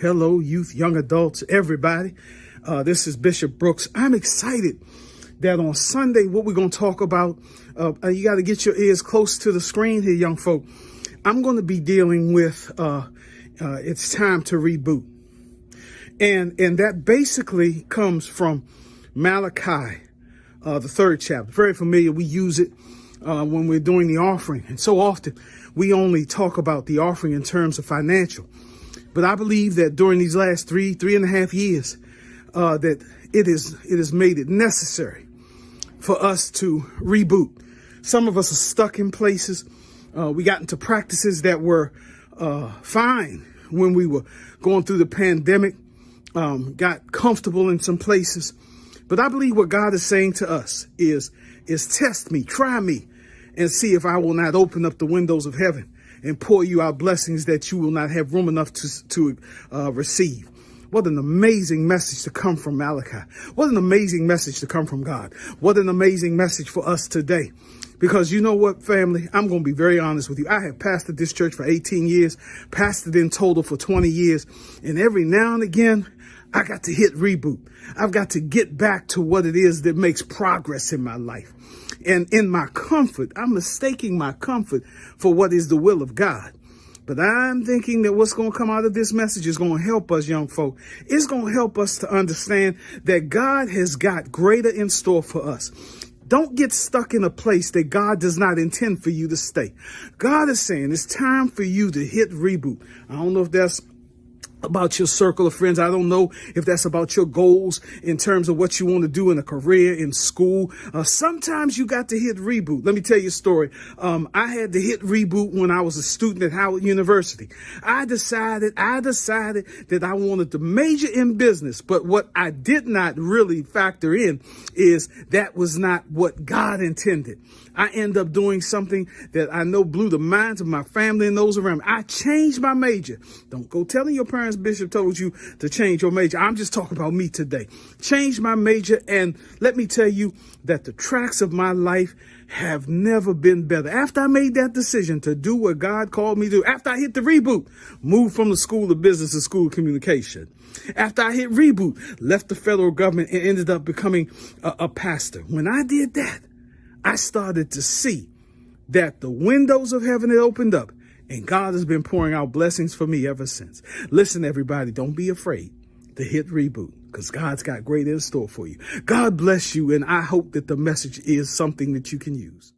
Hello, youth, young adults, everybody. This is Bishop Brooks. I'm excited that on Sunday, what we're going to talk about, you got to get your ears close to the screen here, young folk. I'm going to be dealing with it's time to reboot. And that basically comes from Malachi, the 3rd chapter. Very familiar. We use it when we're doing the offering. And so often we only talk about the offering in terms of financial. But I believe that during these last three and a half years, that it has made it necessary for us to reboot. Some of us are stuck in places. We got into practices that were fine when we were going through the pandemic, got comfortable in some places. But I believe what God is saying to us is test me, try me, and see if I will not open up the windows of heaven and pour you out blessings that you will not have room enough to receive. What an amazing message to come from Malachi. What an amazing message to come from God. What an amazing message for us today. Because you know what, family, I'm going to be very honest with you. I have pastored this church for 18 years, pastored in total for 20 years. And every now and again, I got to hit reboot. I've got to get back to what it is that makes progress in my life. And in my comfort, I'm mistaking my comfort for what is the will of God. But I'm thinking that what's going to come out of this message is going to help us, young folk. It's going to help us to understand that God has got greater in store for us. Don't get stuck in a place that God does not intend for you to stay. God is saying it's time for you to hit reboot. I don't know if that's about your circle of friends. I don't know if that's about your goals in terms of what you want to do in a career, in school. Sometimes you got to hit reboot. Let me tell you a story. I had to hit reboot when I was a student at Howard University. I decided that I wanted to major in business, but what I did not really factor in is that was not what God intended. I ended up doing something that I know blew the minds of my family and those around me. I changed my major. Don't go telling your parents Bishop told you to change your major. I'm just talking about me today. Changed my major, and let me tell you that the tracks of my life have never been better. After I made that decision to do what God called me to do, after I hit the reboot, moved from the School of Business to School of Communication. After I hit reboot, left the federal government and ended up becoming a pastor. When I did that, I started to see that the windows of heaven had opened up, and God has been pouring out blessings for me ever since. Listen, everybody, don't be afraid to hit reboot, because God's got great in store for you. God bless you, and I hope that the message is something that you can use.